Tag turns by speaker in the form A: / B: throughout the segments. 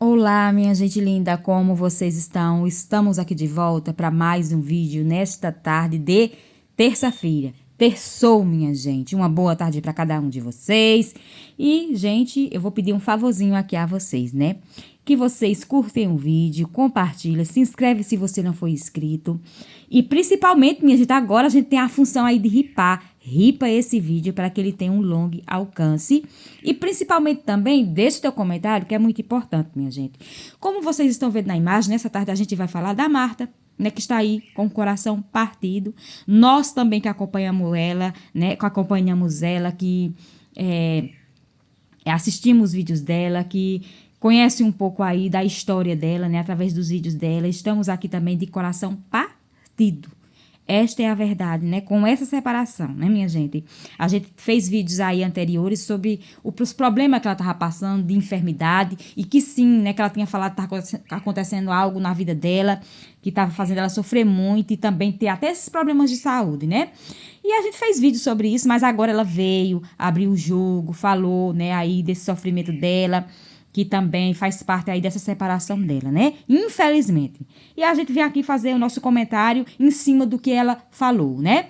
A: Olá, minha gente linda, como vocês estão? Estamos aqui de volta para mais um vídeo nesta tarde de terça-feira. Terçou, minha gente. Uma boa tarde para cada um de vocês. E, gente, eu vou pedir um favorzinho aqui a vocês, né? Que vocês curtem o vídeo, compartilhem, se inscreve se você não for inscrito. E principalmente, minha gente, agora a gente tem a função aí de ripar. Ripa esse vídeo para que ele tenha um longo alcance. E principalmente também, deixe seu comentário, que é muito importante, minha gente. Como vocês estão vendo na imagem, nessa tarde a gente vai falar da Marta, né, que está aí com o coração partido. Nós também que acompanhamos ela, né, que assistimos vídeos dela, que conhece um pouco aí da história dela, né, através dos vídeos dela. Estamos aqui também de coração partido. Esta é a verdade, né? Com essa separação, né, minha gente? A gente fez vídeos aí anteriores sobre os problemas que ela estava passando, de enfermidade, e que sim, né, que ela tinha falado que estava acontecendo algo na vida dela, que estava fazendo ela sofrer muito e também ter até esses problemas de saúde, né? E a gente fez vídeo sobre isso, mas agora ela veio, abriu o jogo, falou, né, aí desse sofrimento dela, que também faz parte aí dessa separação dela, né? Infelizmente. E a gente vem aqui fazer o nosso comentário em cima do que ela falou, né?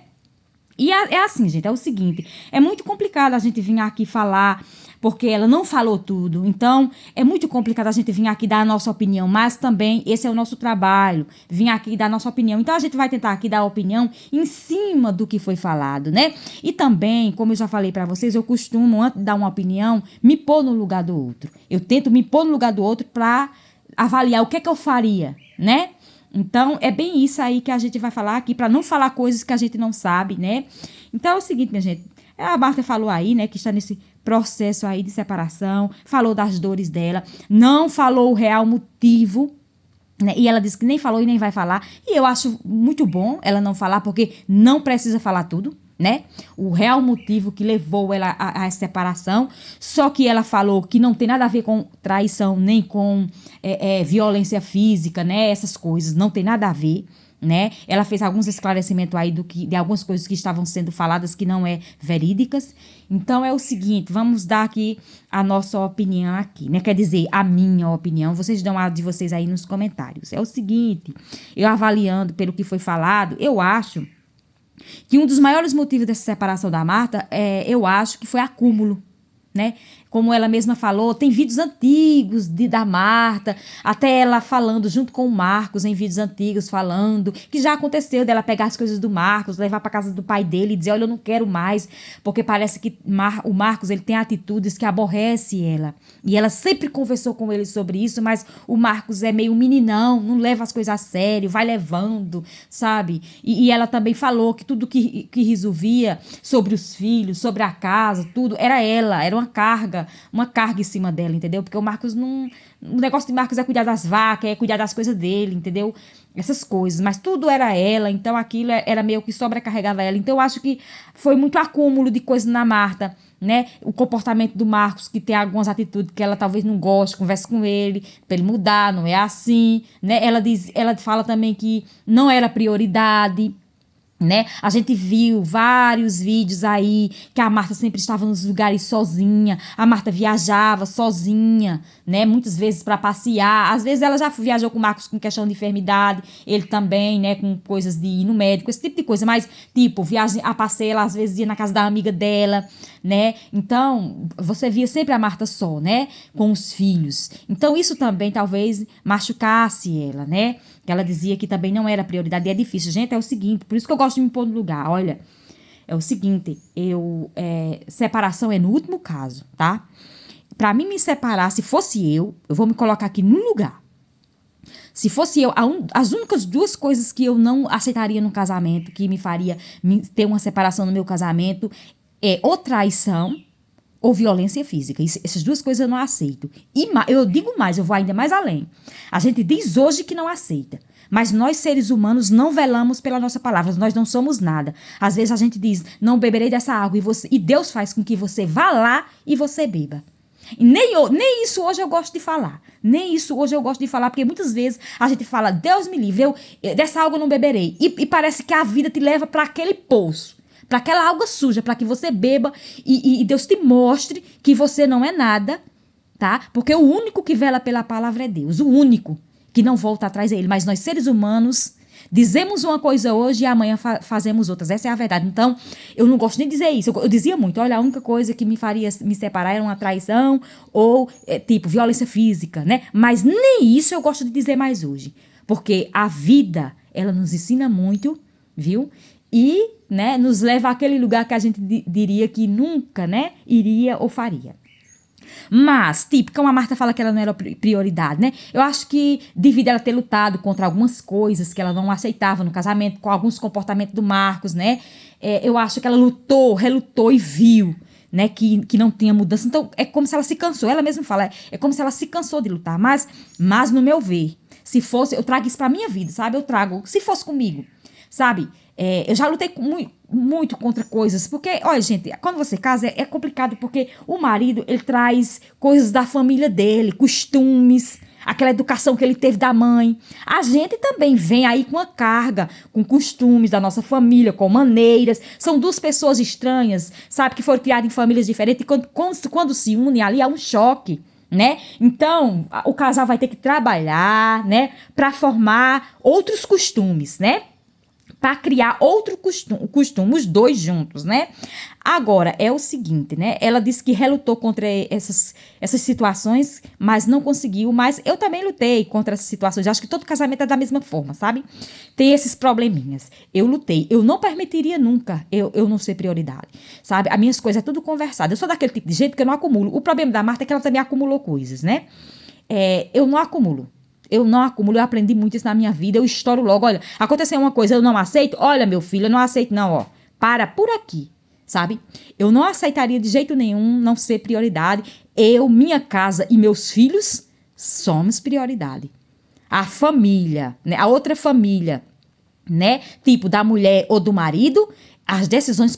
A: E é assim, gente, é o seguinte, é muito complicado a gente vir aqui falar, porque ela não falou tudo, então é muito complicado a gente vir aqui dar a nossa opinião, mas também esse é o nosso trabalho, vir aqui dar a nossa opinião, então a gente vai tentar aqui dar a opinião em cima do que foi falado, né? E também, como eu já falei pra vocês, eu costumo, antes de dar uma opinião, me pôr no lugar do outro, eu tento me pôr no lugar do outro pra avaliar o que é que eu faria, né? Então, é bem isso aí que a gente vai falar aqui, para não falar coisas que a gente não sabe, né? Então, é o seguinte, minha gente, a Marta falou aí, né, que está nesse processo aí de separação, falou das dores dela, não falou o real motivo, né? E ela disse que nem falou e nem vai falar, e eu acho muito bom ela não falar, porque não precisa falar tudo, né? O real motivo que levou ela a essa separação, só que ela falou que não tem nada a ver com traição, nem com violência física, né? Essas coisas, não tem nada a ver, né? Ela fez alguns esclarecimentos aí de algumas coisas que estavam sendo faladas que não é verídicas. Então é o seguinte, vamos dar aqui a nossa opinião aqui, né? Quer dizer, a minha opinião, vocês dão a de vocês aí nos comentários. É o seguinte, eu avaliando pelo que foi falado, eu acho que um dos maiores motivos dessa separação da Marta, eu acho que foi acúmulo, né? Como ela mesma falou, tem vídeos antigos da Marta, até ela falando junto com o Marcos, em vídeos antigos, falando que já aconteceu dela pegar as coisas do Marcos, levar para casa do pai dele e dizer, olha, eu não quero mais, porque parece que o Marcos, ele tem atitudes que aborrece ela. E ela sempre conversou com ele sobre isso, mas o Marcos é meio meninão, não leva as coisas a sério, vai levando, sabe? E ela também falou que tudo que resolvia sobre os filhos, sobre a casa, tudo, era ela, era uma carga em cima dela, entendeu? Porque o Marcos não... O negócio de Marcos é cuidar das vacas, é cuidar das coisas dele, entendeu? Essas coisas, mas tudo era ela, então aquilo era meio que sobrecarregava ela. Então eu acho que foi muito acúmulo de coisas na Marta, né? O comportamento do Marcos, que tem algumas atitudes que ela talvez não goste, converse com ele, pra ele mudar, não é assim, né? Ela fala também que não era prioridade, né? A gente viu vários vídeos aí que a Marta sempre estava nos lugares sozinha, a Marta viajava sozinha, né? Muitas vezes para passear, às vezes ela já viajou com o Marcos com questão de enfermidade, ele também, né, com coisas de ir no médico, esse tipo de coisa, mas tipo, viagem a passeio, ela às vezes ia na casa da amiga dela, né? Então, você via sempre a Marta só, né, com os filhos. Então, isso também talvez machucasse ela, né? Que ela dizia que também não era prioridade, e é difícil. Gente, é o seguinte, por isso que eu gosto de me pôr no lugar, olha, é o seguinte, separação é no último caso, tá? Pra mim me separar, se fosse eu vou me colocar aqui no lugar. Se fosse eu, as únicas duas coisas que eu não aceitaria no casamento, que me faria ter uma separação no meu casamento, é ou traição ou violência física. Essas duas coisas eu não aceito. E eu digo mais, eu vou ainda mais além. A gente diz hoje que não aceita, mas nós, seres humanos, não velamos pela nossa palavra, nós não somos nada. Às vezes a gente diz, não beberei dessa água, e Deus faz com que você vá lá e você beba. E nem isso hoje eu gosto de falar. Nem isso hoje eu gosto de falar, porque muitas vezes a gente fala, Deus me livre, dessa água eu não beberei. E parece que a vida te leva para aquele poço, para aquela água suja, para que você beba e Deus te mostre que você não é nada, tá? Porque o único que vela pela palavra é Deus, o único que não volta atrás é ele. Mas nós, seres humanos, dizemos uma coisa hoje e amanhã fazemos outras. Essa é a verdade. Então, eu não gosto nem de dizer isso. Eu dizia muito, olha, a única coisa que me faria me separar era uma traição ou, tipo, violência física, né? Mas nem isso eu gosto de dizer mais hoje. Porque a vida, ela nos ensina muito, viu? E, né, nos leva àquele lugar que a gente diria que nunca, né, iria ou faria. Mas, tipo, como a Marta fala que ela não era prioridade, né? Eu acho que devido a ela ter lutado contra algumas coisas que ela não aceitava no casamento, com alguns comportamentos do Marcos, né? Eu acho que ela lutou, relutou e viu, né? Que não tinha mudança. Então, é como se ela se cansou. Ela mesma fala, é como se ela se cansou de lutar. Mas no meu ver, se fosse, eu trago isso pra minha vida, sabe? Eu trago, se fosse comigo, sabe? Eu já lutei muito contra coisas, porque, olha, gente, quando você casa é complicado, porque o marido, ele traz coisas da família dele, costumes, aquela educação que ele teve da mãe. A gente também vem aí com a carga, com costumes da nossa família, com maneiras. São duas pessoas estranhas, sabe, que foram criadas em famílias diferentes, e quando se unem ali, há um choque, né? Então, o casal vai ter que trabalhar, né, para formar outros costumes, né? Para criar outro costume, os dois juntos, né? Agora, é o seguinte, né? Ela disse que relutou contra essas situações, mas não conseguiu. Mas eu também lutei contra essas situações. Eu acho que todo casamento é da mesma forma, sabe? Tem esses probleminhas. Eu lutei. Eu não permitiria nunca eu não ser prioridade, sabe? As minhas coisas é tudo conversado. Eu sou daquele tipo de gente que eu não acumulo. O problema da Marta é que ela também acumulou coisas, né? Eu não acumulo. Eu aprendi muito isso na minha vida, eu estouro logo, olha, aconteceu uma coisa, eu não aceito, olha, meu filho, eu não aceito não, ó, para por aqui, sabe? Eu não aceitaria de jeito nenhum não ser prioridade, minha casa e meus filhos somos prioridade. A família, né, a outra família, né, tipo da mulher ou do marido, as decisões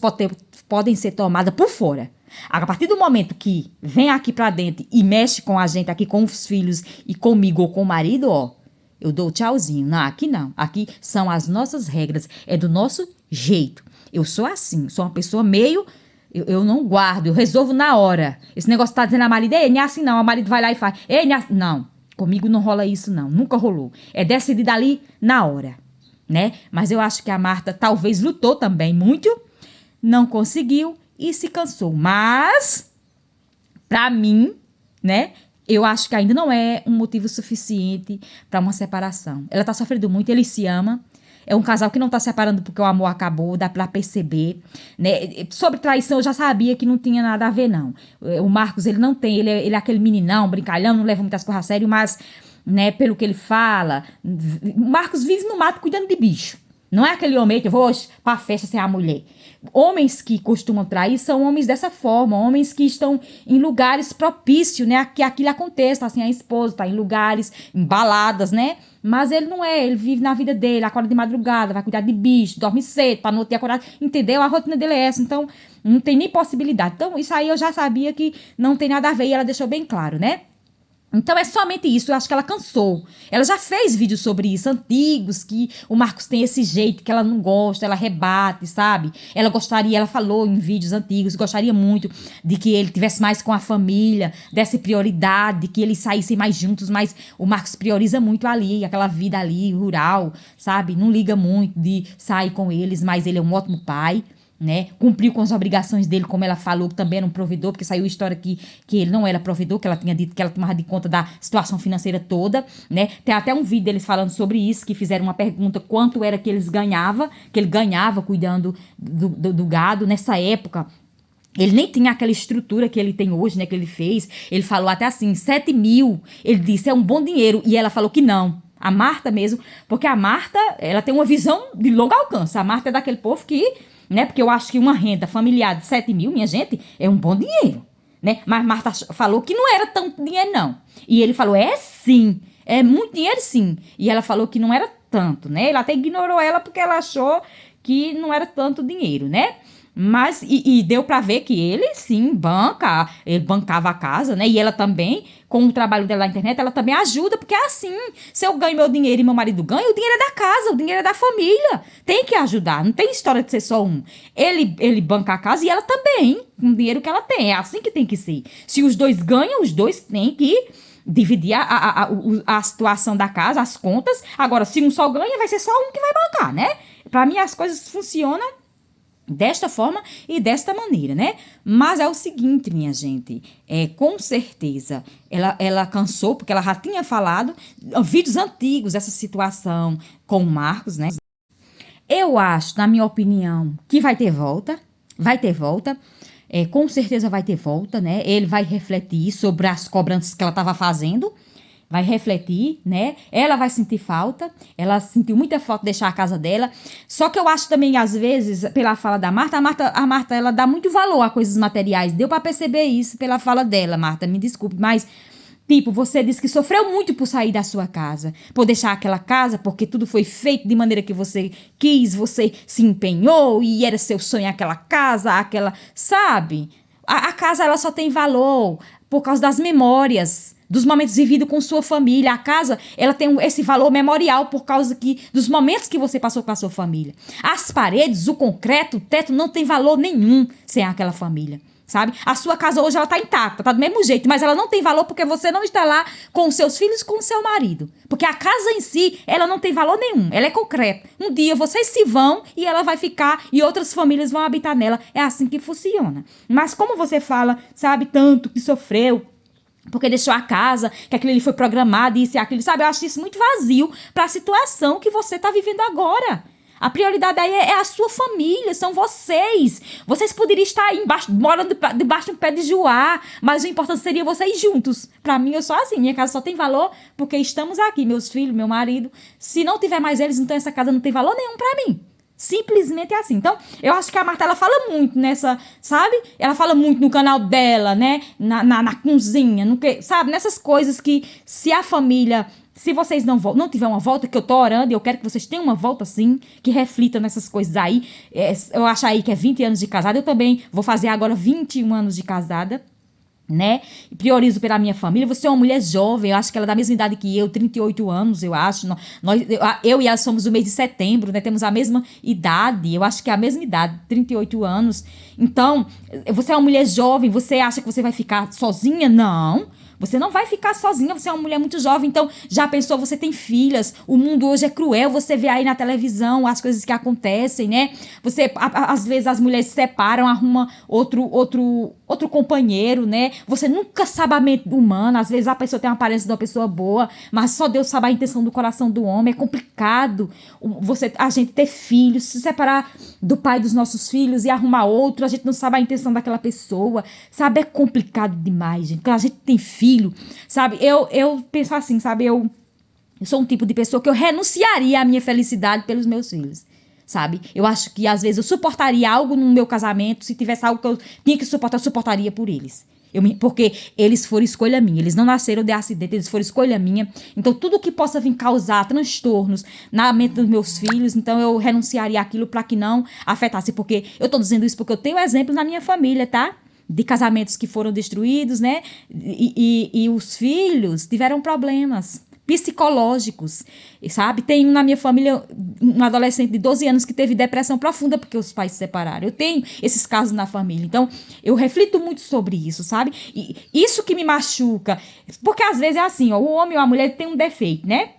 A: podem ser tomadas por fora. A partir do momento que vem aqui pra dentro e mexe com a gente aqui, com os filhos e comigo ou com o marido, ó, eu dou tchauzinho. Não, aqui não. Aqui são as nossas regras, é do nosso jeito. Eu sou assim, sou uma pessoa meio... Eu não guardo, eu resolvo na hora. Esse negócio tá dizendo a marido, ei, não é assim não, o marido vai lá e faz. Ei, não é assim. Não, comigo não rola isso não, nunca rolou. É decidido ali na hora, né? Mas eu acho que a Marta talvez lutou também muito, não conseguiu, e se cansou. Mas, pra mim, né, eu acho que ainda não é um motivo suficiente para uma separação. Ela tá sofrendo muito, ele se ama. É um casal que não tá separando porque o amor acabou, dá pra perceber, né? Sobre traição, eu já sabia que não tinha nada a ver, não. O Marcos, ele não tem, ele é aquele meninão, brincalhão, não leva muitas coisas a sério, mas, né, pelo que ele fala, o Marcos vive no mato cuidando de bicho. Não é aquele homem que eu vou pra festa sem a mulher. Homens que costumam trair são homens dessa forma, homens que estão em lugares propícios, né, que aquilo aconteça, assim, a esposa tá em lugares, em baladas, né, mas ele não é, ele vive na vida dele, acorda de madrugada, vai cuidar de bicho, dorme cedo, pra não ter acordado, entendeu? A rotina dele é essa, então não tem nem possibilidade. Então isso aí eu já sabia que não tem nada a ver e ela deixou bem claro, né? Então é somente isso, eu acho que ela cansou. Ela já fez vídeos sobre isso, antigos, que o Marcos tem esse jeito que ela não gosta, ela rebate, sabe? Ela falou em vídeos antigos, gostaria muito de que ele tivesse mais com a família, desse prioridade, que eles saíssem mais juntos, mas o Marcos prioriza muito ali, aquela vida ali, rural, sabe? Não liga muito de sair com eles, mas ele é um ótimo pai, né? Cumpriu com as obrigações dele, como ela falou, que também era um provedor, porque saiu a história que ele não era provedor, que ela tinha dito que ela tomava de conta da situação financeira toda, né? Tem até um vídeo deles falando sobre isso, que fizeram uma pergunta, quanto era que ele ganhava cuidando do gado nessa época. Ele nem tinha aquela estrutura que ele tem hoje, né, que ele fez. Ele falou até assim, 7 mil, ele disse, é um bom dinheiro, e ela falou que não. A Marta mesmo, porque a Marta, ela tem uma visão de longo alcance. A Marta é daquele povo que, né, porque eu acho que uma renda familiar de 7 mil, minha gente, é um bom dinheiro, né? Mas Marta falou que não era tanto dinheiro, não. E ele falou, é sim, é muito dinheiro sim. E ela falou que não era tanto, né? Ele até ignorou ela porque ela achou que não era tanto dinheiro, né? Mas, e deu pra ver que ele, sim, ele bancava a casa, né? E ela também, com o trabalho dela na internet, ela também ajuda, porque é assim, se eu ganho meu dinheiro e meu marido ganha, o dinheiro é da casa, o dinheiro é da família. Tem que ajudar, não tem história de ser só um. Ele banca a casa e ela também, com o dinheiro que ela tem. É assim que tem que ser. Se os dois ganham, os dois têm que dividir a situação da casa, as contas. Agora, se um só ganha, vai ser só um que vai bancar, né? Pra mim, as coisas funcionam desta forma e desta maneira, né? Mas é o seguinte, minha gente, com certeza, ela cansou, porque ela já tinha falado, vídeos antigos, essa situação com o Marcos, né? Eu acho, na minha opinião, que vai ter volta, com certeza vai ter volta, né? Ele vai refletir sobre as cobranças que ela estava fazendo, vai refletir, né? Ela vai sentir falta, ela sentiu muita falta de deixar a casa dela. Só que eu acho também, às vezes, pela fala da Marta, a Marta, ela dá muito valor a coisas materiais. Deu pra perceber isso pela fala dela, Marta, me desculpe, mas tipo, você disse que sofreu muito por sair da sua casa, por deixar aquela casa, porque tudo foi feito de maneira que você quis, você se empenhou e era seu sonho aquela casa, sabe? A casa, ela só tem valor por causa das memórias, dos momentos vividos com sua família. A casa, ela tem esse valor memorial por causa dos momentos que você passou com a sua família. As paredes, o concreto, o teto não tem valor nenhum sem aquela família, sabe? A sua casa hoje, ela tá intacta, tá do mesmo jeito, mas ela não tem valor porque você não está lá com os seus filhos, com o seu marido. Porque a casa em si, ela não tem valor nenhum, ela é concreta. Um dia vocês se vão e ela vai ficar e outras famílias vão habitar nela. É assim que funciona. Mas como você fala, sabe, tanto que sofreu, porque deixou a casa, que aquilo ali foi programado, isso e aquilo, sabe? Eu acho isso muito vazio para a situação que você tá vivendo agora. A prioridade aí é a sua família, são vocês. Vocês poderiam estar morando debaixo de um pé de joá, mas o importante seria vocês juntos. Pra mim, eu sou assim, minha casa só tem valor porque estamos aqui, meus filhos, meu marido. Se não tiver mais eles, então essa casa não tem valor nenhum pra mim. Simplesmente é assim. Então, eu acho que a Marta, ela fala muito nessa, sabe? Ela fala muito no canal dela, né? Na cozinha, sabe? Nessas coisas que, se a família, se vocês não tiver uma volta, que eu tô orando, e eu quero que vocês tenham uma volta, sim, que reflita nessas coisas aí. Eu acho aí que é 20 anos de casada. Eu também vou fazer agora 21 anos de casada, né? Priorizo pela minha família. Você é uma mulher jovem, eu acho que ela é da mesma idade que eu, 38 anos, eu acho. Eu e ela somos do mês de setembro, né? Temos a mesma idade, eu acho que é a mesma idade, 38 anos. Então, você é uma mulher jovem, você acha que você vai ficar sozinha? Não. Você não vai ficar sozinha, você é uma mulher muito jovem, então já pensou, você tem filhas, o mundo hoje é cruel, você vê aí na televisão as coisas que acontecem, né? Às vezes as mulheres se separam, arrumam outro companheiro, né? Você nunca sabe a mente humana, às vezes a pessoa tem uma aparência de uma pessoa boa, mas só Deus sabe a intenção do coração do homem, é complicado a gente ter filhos, se separar do pai dos nossos filhos e arrumar outro, a gente não sabe a intenção daquela pessoa, sabe? É complicado demais, gente, quando a gente tem filho, sabe? Eu penso assim, sabe? Eu sou um tipo de pessoa que eu renunciaria à minha felicidade pelos meus filhos, sabe? Eu acho que às vezes eu suportaria algo no meu casamento, se tivesse algo que eu tinha que suportar, eu suportaria por eles. Porque eles foram escolha minha, eles não nasceram de acidente, eles foram escolha minha. Então, tudo que possa vir causar transtornos na mente dos meus filhos, então eu renunciaria àquilo para que não afetasse. Porque eu tô dizendo isso porque eu tenho exemplo na minha família, tá? De casamentos que foram destruídos, né? E os filhos tiveram problemas psicológicos, sabe? Tem na minha família um adolescente de 12 anos que teve depressão profunda porque os pais se separaram. Eu tenho esses casos na família. Então, eu reflito muito sobre isso, sabe? E isso que me machuca. Porque às vezes é assim, ó, o homem ou a mulher tem um defeito, né?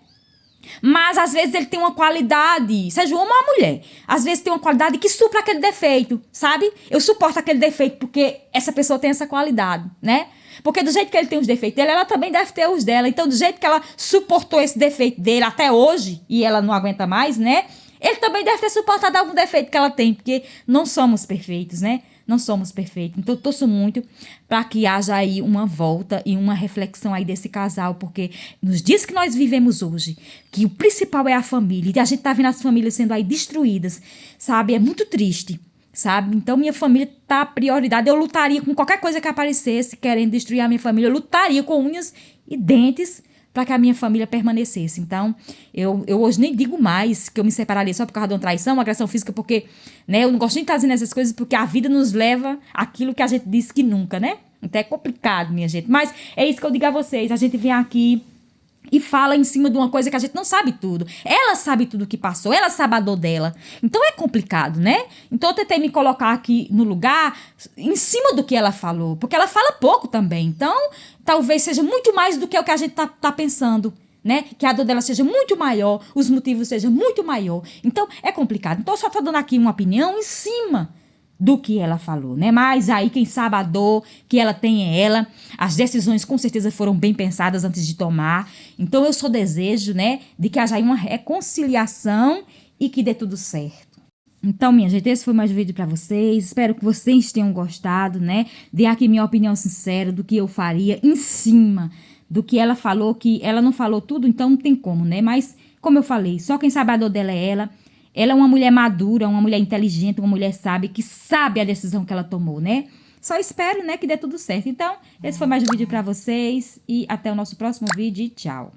A: Mas às vezes ele tem uma qualidade, seja o homem ou a mulher, às vezes tem uma qualidade que supra aquele defeito, sabe? Eu suporto aquele defeito porque essa pessoa tem essa qualidade, né? Porque do jeito que ele tem os defeitos dele, ela também deve ter os dela. Então, do jeito que ela suportou esse defeito dele até hoje, e ela não aguenta mais, né? Ele também deve ter suportado algum defeito que ela tem, porque não somos perfeitos, né? Não somos perfeitos. Então, eu torço muito para que haja aí uma volta e uma reflexão aí desse casal, porque nos dias que nós vivemos hoje, que o principal é a família, e a gente tá vendo as famílias sendo aí destruídas, sabe? É muito triste, sabe? Então, minha família tá a prioridade. Eu lutaria com qualquer coisa que aparecesse querendo destruir a minha família. Eu lutaria com unhas e dentes para que a minha família permanecesse. Então, eu hoje nem digo mais que eu me separaria só por causa de uma traição, uma agressão física, porque, né, eu não gosto nem de estar dizendo essas coisas, porque a vida nos leva àquilo que a gente disse que nunca, né? Então é complicado, minha gente. Mas é isso que eu digo a vocês. A gente vem aqui e fala em cima de uma coisa que a gente não sabe tudo. Ela sabe tudo que passou, ela sabe a dor dela. Então é complicado, né? Então eu tentei me colocar aqui no lugar, em cima do que ela falou. Porque ela fala pouco também. Então, talvez seja muito mais do que o que a gente tá pensando, né? Que a dor dela seja muito maior, os motivos sejam muito maior. Então é complicado. Então eu só tô dando aqui uma opinião em cima do que ela falou, né? Mas aí quem sabe a dor que ela tem é ela. As decisões com certeza foram bem pensadas antes de tomar. Então eu só desejo, né, de que haja aí uma reconciliação e que dê tudo certo. Então, minha gente, esse foi mais um vídeo pra vocês. Espero que vocês tenham gostado, né? Dei aqui minha opinião sincera do que eu faria em cima do que ela falou, que ela não falou tudo, então não tem como, né? Mas, como eu falei, só quem sabe a dor dela é ela. Ela é uma mulher madura, uma mulher inteligente, uma mulher sábia, que sabe a decisão que ela tomou, né? Só espero, né, que dê tudo certo. Então, esse foi mais um vídeo pra vocês e até o nosso próximo vídeo e tchau.